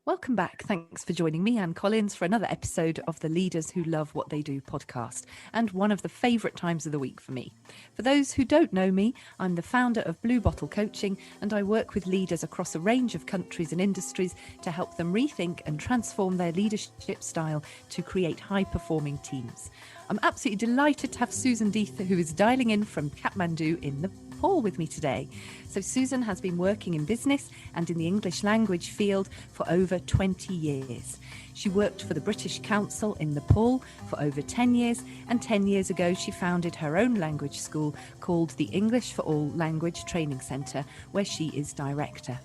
Welcome back. Thanks for joining me, Anne Collins, for another episode of the Leaders Who Love What They Do podcast, and one of the favourite times of the week for me. For those who don't know me, I'm the founder of Blue Bottle Coaching, and I work with leaders across a range of countries and industries to help them rethink and transform their leadership style to create high-performing teams. I'm absolutely delighted to have Susan Deith, who is dialing in from Kathmandu in Nepal with me today. So Susan has been working in business and in the English language field for over 20 years. She worked for the British Council in Nepal for over 10 years, and 10 years ago she founded her own language school called the English for All Language Training Centre, where she is director.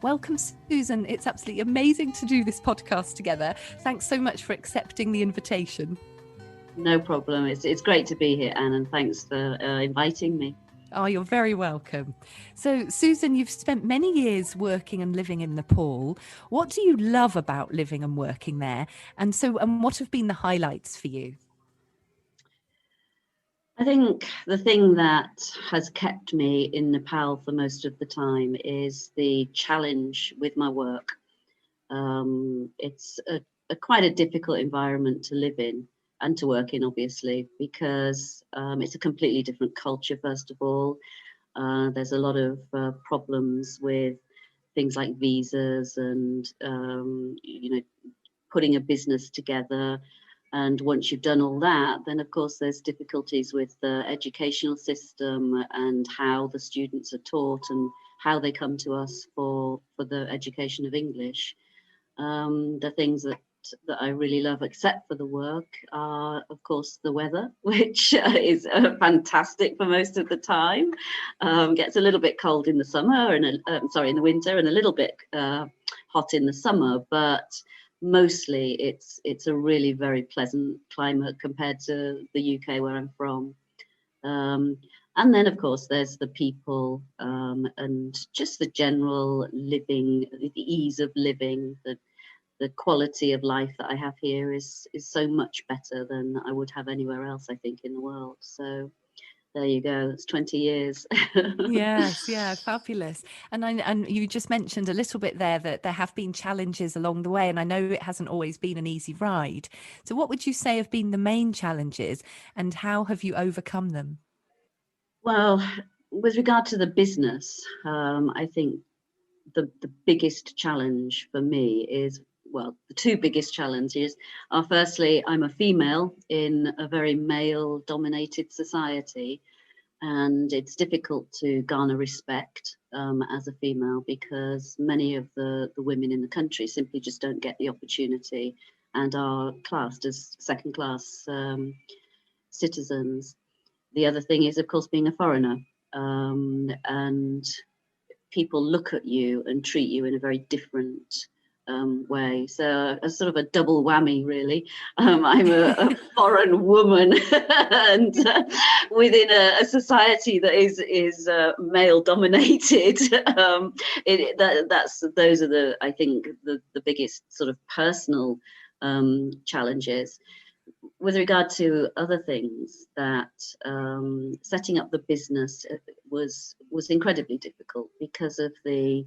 Welcome, Susan. It's absolutely amazing to do this podcast together. Thanks so much for accepting the invitation. No problem. It's great to be here, Anne, and thanks for inviting me. Oh, you're very welcome. So, Susan, you've spent many years working and living in Nepal. What do you love about living and working there? And what have been the highlights for you? I think the thing that has kept me in Nepal for most of the time is the challenge with my work. It's quite a difficult environment to live in and to work in, obviously, because it's a completely different culture, first of all. There's a lot of problems with things like visas and, putting a business together. And once you've done all that, then of course there's difficulties with the educational system and how the students are taught and how they come to us for the education of English. The things that I really love, except for the work, are of course the weather, which is fantastic for most of the time. Gets a little bit cold in the summer and in the winter, and a little bit hot in the summer, but mostly it's a really very pleasant climate compared to the UK where I'm from. And then, of course, there's the people and just the general living, the ease of living, the quality of life that I have here is so much better than I would have anywhere else, I think, in the world. So there you go. It's 20 years. Yes, yeah, fabulous. And you just mentioned a little bit there that there have been challenges along the way, and I know it hasn't always been an easy ride. So what would you say have been the main challenges, and how have you overcome them? Well, with regard to the business, I think the biggest challenge for me is, well, the two biggest challenges are, firstly, I'm a female in a very male dominated society, and it's difficult to garner respect as a female because many of the women in the country simply just don't get the opportunity and are classed as second class citizens. The other thing is, of course, being a foreigner, and people look at you and treat you in a very different way. So a sort of a double whammy, really. I'm a foreign woman, and within a society that is male dominated. Those are I think the biggest sort of personal challenges. With regard to other things, that setting up the business was incredibly difficult because of the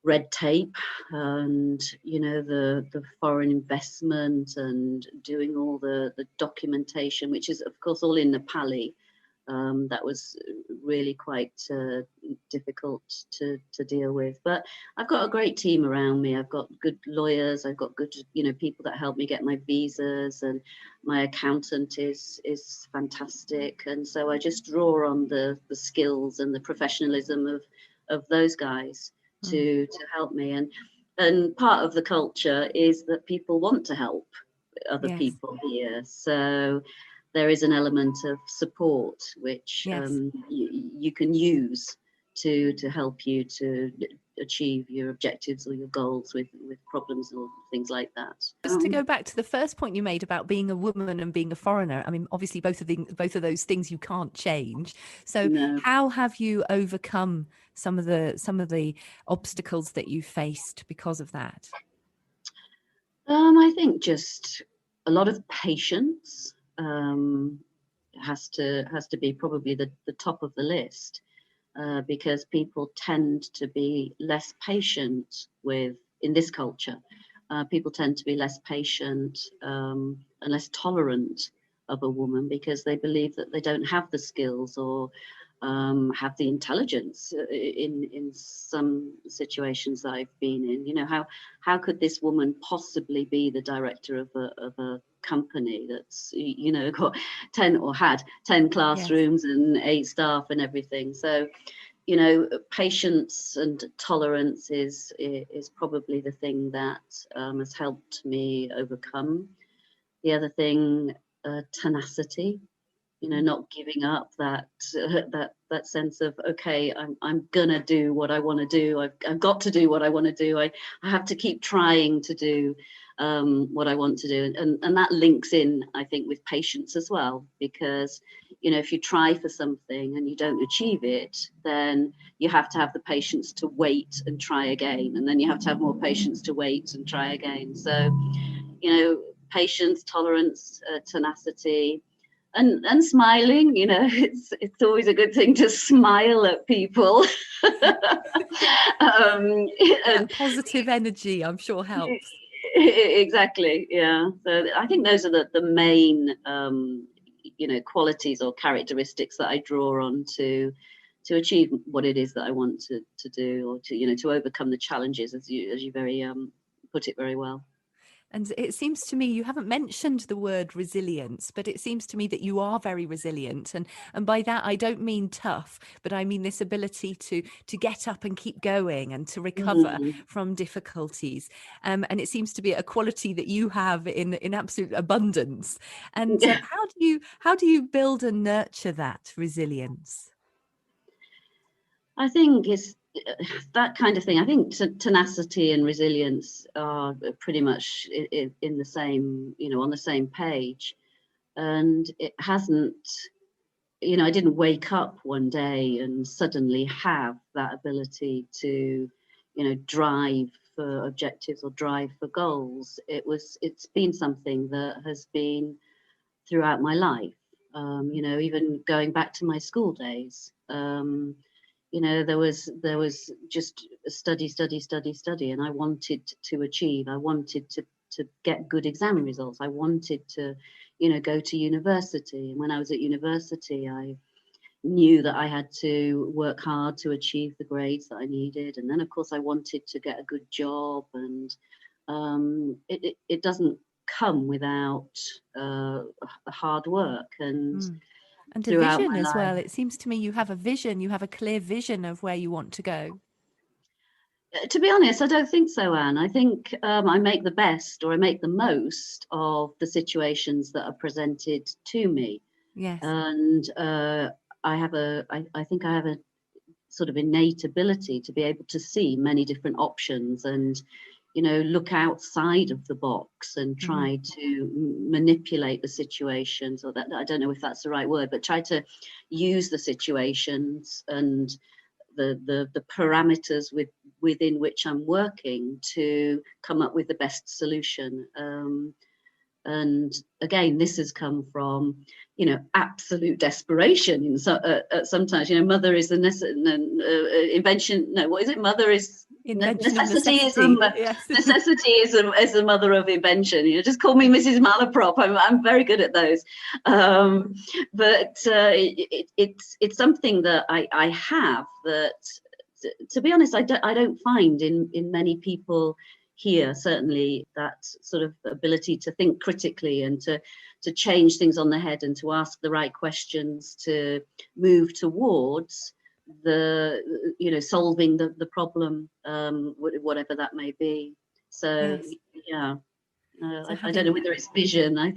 red tape and the foreign investment and doing all the documentation, which is of course all in Nepali. That was really quite difficult to deal with. But I've got a great team around me. I've got good lawyers. I've got good, people that help me get my visas, and my accountant is fantastic. And so I just draw on the skills and the professionalism of those guys to help me. And part of the culture is that people want to help other people here. So there is an element of support which you can use to help you to achieve your objectives or your goals with problems or things like that. Just to go back to the first point you made about being a woman and being a foreigner, I mean, obviously both of those things you can't change. So how have you overcome some of the obstacles that you faced because of that? I think just a lot of patience has to be probably the top of the list, because people tend to be less patient with in this culture. People tend to be less patient and less tolerant of a woman because they believe that they don't have the skills or have the intelligence in some situations that I've been in. You know, how could this woman possibly be the director of a company that's, you know, got 10 or had 10 classrooms and 8 staff and everything? So, you know, patience and tolerance is probably the thing that has helped me overcome. The other thing, tenacity. You know, not giving up, that sense of, okay, I'm gonna do what I want to do. I've got to do what I want to do. I have to keep trying to do what I want to do, and that links in, I think, with patience as well, because, you know, if you try for something and you don't achieve it, then you have to have the patience to wait and try again, and then you have to have more patience to wait and try again. So, you know, patience, tolerance, tenacity, and smiling. You know, it's always a good thing to smile at people. That positive energy, I'm sure, helps. Exactly, yeah. So I think those are the main you know, qualities or characteristics that I draw on to achieve what it is that I want to do, or to, you know, to overcome the challenges, as you very put it very well. And it seems to me, you haven't mentioned the word resilience, but it seems to me that you are very resilient. And by that, I don't mean tough, but I mean this ability to get up and keep going and to recover from difficulties. And it seems to be a quality that you have in absolute abundance. And how do you build and nurture that resilience? I think it's that kind of thing. I think tenacity and resilience are pretty much in the same, you know, on the same page. And it hasn't, you know, I didn't wake up one day and suddenly have that ability to, you know, drive for objectives or drive for goals. It's been something that has been throughout my life. You know, even going back to my school days. You know, there was just study, and I wanted to achieve. I wanted to get good exam results. I wanted to, you know, go to university. And when I was at university, I knew that I had to work hard to achieve the grades that I needed. And then, of course, I wanted to get a good job. And it doesn't come without hard work. And a throughout vision my as life. well. It seems to me you have a vision, you have a clear vision of where you want to go. To be honest, I don't think so, Anne. I think I make the best, or I make the most of the situations that are presented to me. Yes. And I think I have a sort of innate ability to be able to see many different options and, you know, look outside of the box and try to manipulate the situations, or that, I don't know if that's the right word, but try to use the situations and the parameters within which I'm working to come up with the best solution. And again, this has come from, you know, absolute desperation. Sometimes, you know, mother is the invention. No, what is it? Mother is necessity. Necessity is the mother of invention. You know, just call me Mrs. Malaprop. I'm very good at those. But it's something that I have that, to be honest, I don't find in many people here. Certainly that sort of ability to think critically and to change things on the head and to ask the right questions, to move towards the, you know, solving the problem, whatever that may be. So yes. Yeah. I don't know whether it's vision. I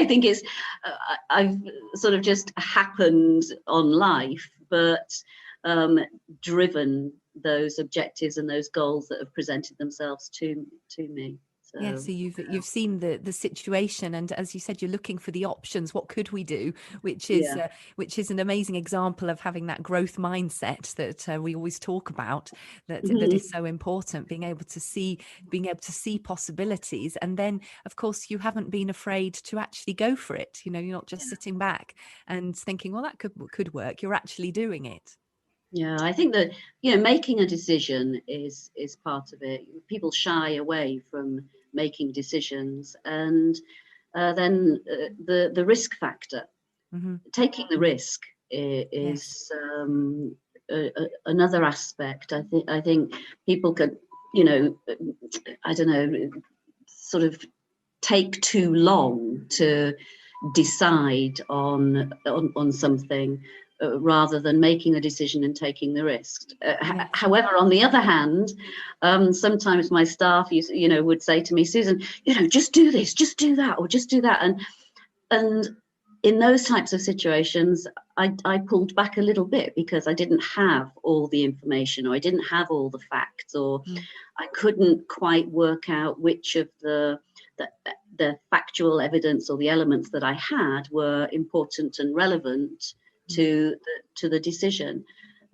think it's I've sort of just happened on life, but driven those objectives and those goals that have presented themselves to me. So, yeah, so you've seen the situation, and as you said, you're looking for the options. What could we do? Which is an amazing example of having that growth mindset that we always talk about. That is so important. Being able to see possibilities, and then of course you haven't been afraid to actually go for it. You know, you're not just sitting back and thinking, well, that could work. You're actually doing it. Yeah, I think that, making a decision is part of it. People shy away from making decisions, and then the risk factor, Hmm. taking the risk Yes. is another aspect. I think people could, you know, I don't know, sort of take too long to decide on something, rather than making a decision and taking the risk. Yes. However, on the other hand, sometimes my staff, would say to me, Susan, just do this, just do that, or just do that, and in those types of situations, I pulled back a little bit because I didn't have all the information, or I didn't have all the facts, or Mm. I couldn't quite work out which of the, the factual evidence or the elements that I had were important and relevant Mm. to the decision.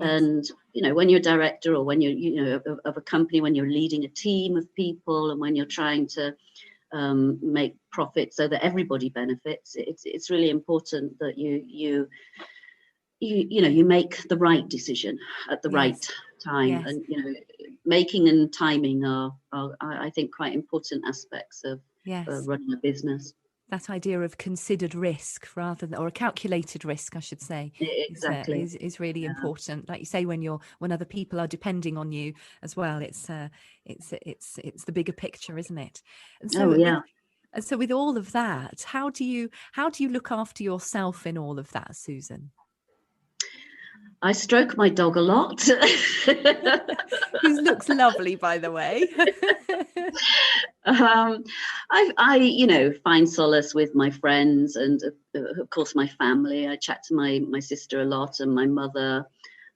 Yes. And when you're a director, or when you're of a company, when you're leading a team of people, and when you're trying to make profit so that everybody benefits, it's really important that you make the right decision at the right Yes. time. Yes. And making and timing are I think, quite important aspects of Yes. running a business. That idea of considered risk, rather than, or a calculated risk, I should say, Exactly. is really Yeah. important. Like you say, when other people are depending on you as well, it's the bigger picture, isn't it? And Oh, so yeah. with all of that, how do you look after yourself in all of that, Susan? I stroke my dog a lot. Who looks lovely, by the way. um, I find solace with my friends, and of course my family. I chat to my sister a lot, and my mother.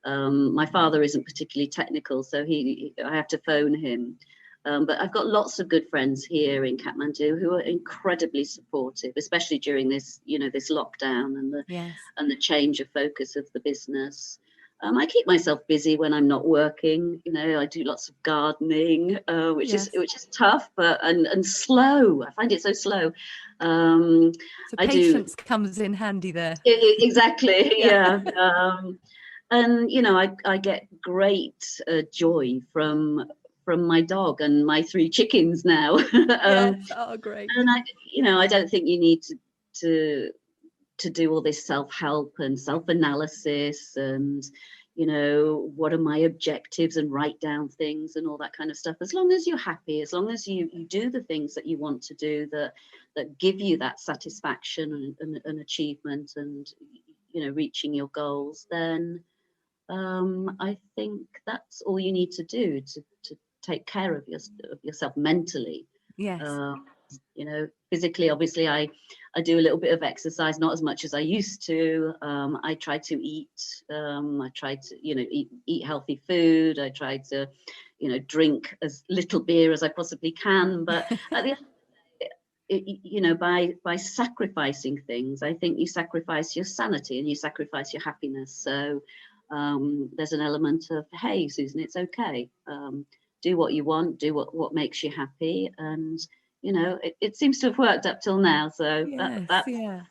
My father isn't particularly technical, so I have to phone him. But I've got lots of good friends here in Kathmandu who are incredibly supportive, especially during this lockdown, Yes. and the change of focus of the business. I keep myself busy when I'm not working. I do lots of gardening, which is Yes. tough, but and slow. I find it so slow. Um, So I do patience comes in handy there. exactly, Yeah. yeah. And I get great joy from my dog and my 3 chickens now. Yes. Oh, great. And I don't think you need to to do all this self-help and self-analysis, and what are my objectives, and write down things and all that kind of stuff. As long as you're happy, as long as you do the things that you want to do, that give you that satisfaction and achievement, and reaching your goals, then I think that's all you need to do to take care of yourself mentally. Yes. um, Physically, obviously, I do a little bit of exercise, not as much as I used to. I try to eat. I try to eat healthy food. I try to drink as little beer as I possibly can. But at the end, by sacrificing things, I think you sacrifice your sanity and you sacrifice your happiness. So there's an element of, hey, Susan, it's okay. Do what you want, do what makes you happy, and it seems to have worked up till now. So Yes. that's Yeah.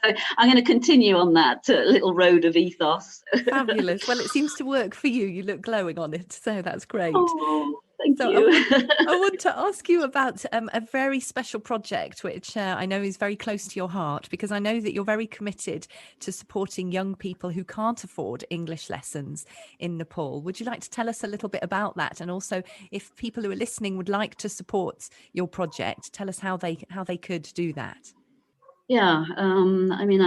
so I'm going to continue on that little road of ethos. Fabulous. Well, it seems to work for you. You look glowing on it, so that's great. Oh, thank So you. I want to ask you about a very special project, which I know is very close to your heart, because I know that you're very committed to supporting young people who can't afford English lessons in Nepal. Would you like to tell us a little bit about that? And also, if people who are listening would like to support your project, tell us how they could do that. Yeah, I mean,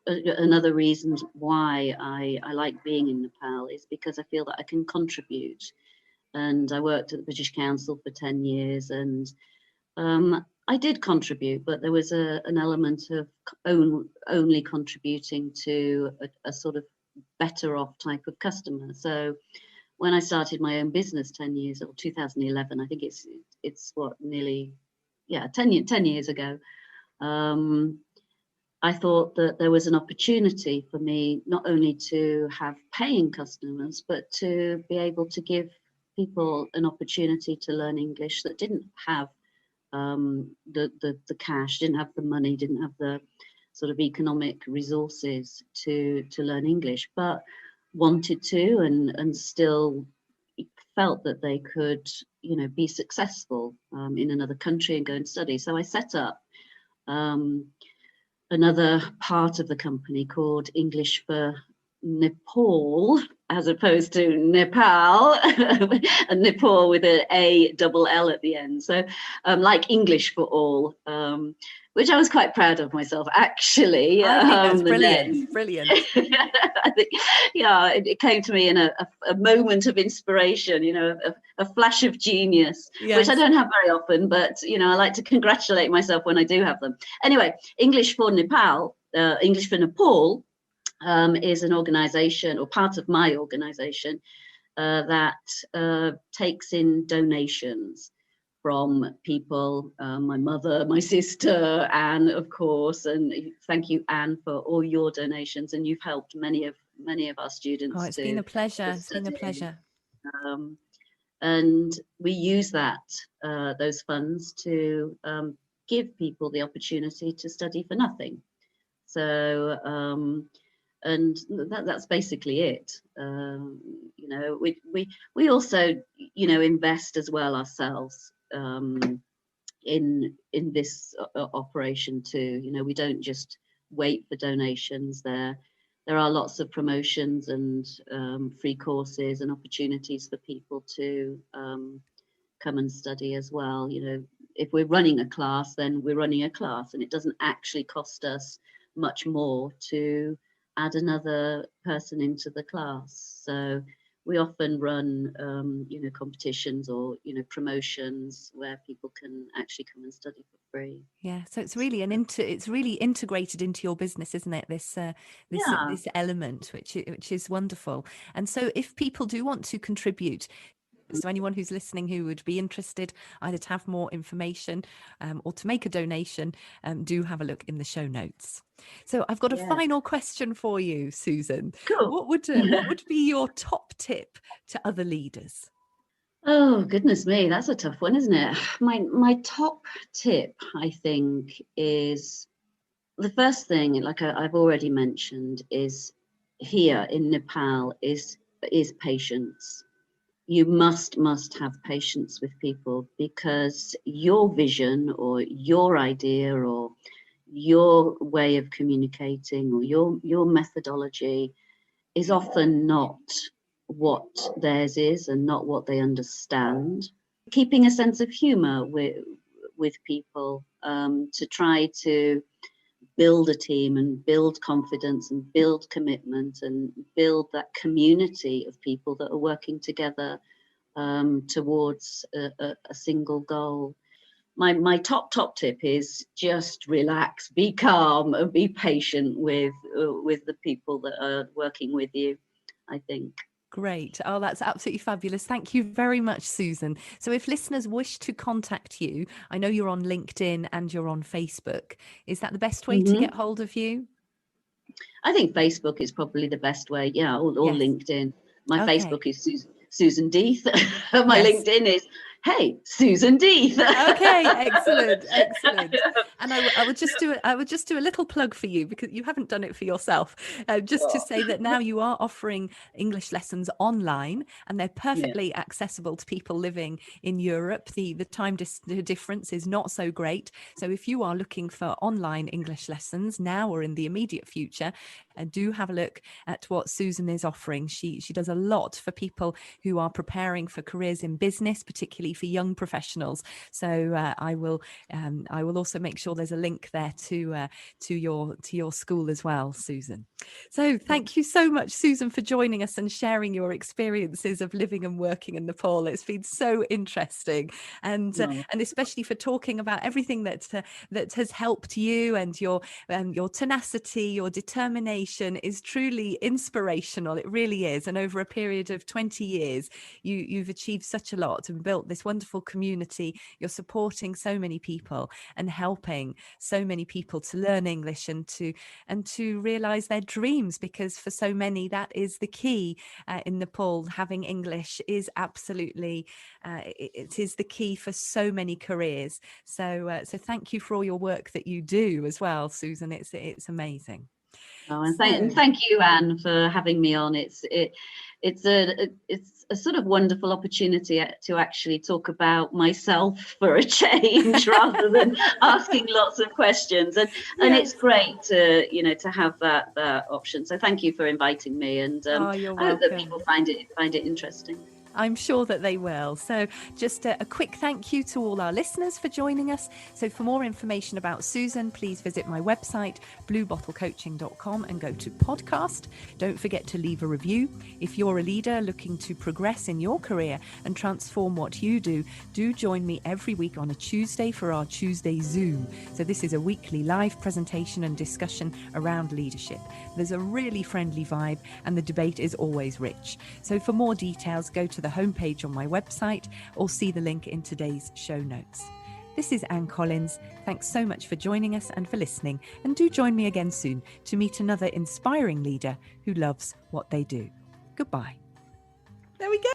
another reason why I like being in Nepal is because I feel that I can contribute. And I worked at the British Council for 10 years, and I did contribute, but there was an element of only contributing to a sort of better off type of customer. So when I started my own business 10 years, or 2011, I think it's what, nearly, yeah, 10 years ago. I thought that there was an opportunity for me not only to have paying customers, but to be able to give people an opportunity to learn English that didn't have the cash, didn't have the money, didn't have the sort of economic resources to learn English. But wanted to and still felt that they could, be successful in another country and go and study. So I set up another part of the company called English for Nepal, as opposed to Nepal, and Nepal with an A double L at the end. So like English for all, which I was quite proud of myself, actually. I think that's the brilliant. name. Brilliant. I think, it came to me in a moment of inspiration, a flash of genius, Yes. which I don't have very often, but, I like to congratulate myself when I do have them. Anyway, English for Nepal, English for Nepal, is an organization, or part of my organization, that takes in donations from people, my mother, my sister, Anne, of course, and thank you, Anne, for all your donations, and you've helped many of our students. Oh, it's been a pleasure. It's been a pleasure. And we use those funds to give people the opportunity to study for nothing. So, and that's basically it. We also, invest as well ourselves in this operation too. We don't just wait for donations. There are lots of promotions and free courses and opportunities for people to come and study as well. If we're running a class, then we're running a class, and it doesn't actually cost us much more to add another person into the class. So we often run, competitions or, promotions where people can actually come and study for free. Yeah, so it's really it's really integrated into your business, isn't it? This element, which is wonderful. And so, if people do want to contribute, so anyone who's listening who would be interested either to have more information or to make a donation, do have a look in the show notes. So I've got a final question for you, Susan. Cool. What would be your top tip to other leaders? Oh, goodness me, that's a tough one, isn't it? My top tip, I think, is the first thing, like I've already mentioned, is here in Nepal is patience. You must have patience with people, because your vision or your idea or your way of communicating or your methodology is often not what theirs is and not what they understand. Keeping a sense of humor with people, to try to build a team and build confidence and build commitment and build that community of people that are working together towards a single goal. My top tip is just relax, be calm, and be patient with the people that are working with you, I think. Great. Oh, that's absolutely fabulous. Thank you very much, Susan. So if listeners wish to contact you, I know you're on LinkedIn and you're on Facebook. Is that the best way to get hold of you? I think Facebook is probably the best way. Yeah, or Yes. LinkedIn. My Okay. Facebook is Susan Deith. My LinkedIn is, hey, Susan Deith. Okay, excellent. And I would just do a little plug for you, because you haven't done it for yourself. Just to say that now you are offering English lessons online, and they're perfectly accessible to people living in Europe. The time difference is not so great. So if you are looking for online English lessons now or in the immediate future, do have a look at what Susan is offering. She does a lot for people who are preparing for careers in business, particularly for young professionals. So I will also make sure there's a link there to your school as well, Susan. So thank you so much, Susan, for joining us and sharing your experiences of living and working in Nepal. It's been so interesting, and especially for talking about everything that has helped you, and your tenacity, your determination is truly inspirational. It really is. And over a period of 20 years, you've achieved such a lot and built this wonderful community. You're supporting so many people and helping so many people to learn English and to realize their dreams, because for so many that is the key in Nepal. Having English is absolutely it is the key for so many careers. So thank you for all your work that you do as well, Susan. It's amazing. Oh, and thank you, Anne, for having me on. It's a sort of wonderful opportunity to actually talk about myself for a change, rather than asking lots of questions. And it's great to have that option. So thank you for inviting me, and You're I hope that welcome. people find it interesting. I'm sure that they will. So just a quick thank you to all our listeners for joining us. So for more information about Susan, please visit my website, bluebottlecoaching.com, and go to podcast. Don't forget to leave a review. If you're a leader looking to progress in your career and transform what you do join me every week on a Tuesday for our Tuesday Zoom. So this is a weekly live presentation and discussion around leadership. There's a really friendly vibe and the debate is always rich. So for more details, go to the homepage on my website or see the link in today's show notes. This is Anne Collins. Thanks so much for joining us and for listening. And do join me again soon to meet another inspiring leader who loves what they do. Goodbye. There we go.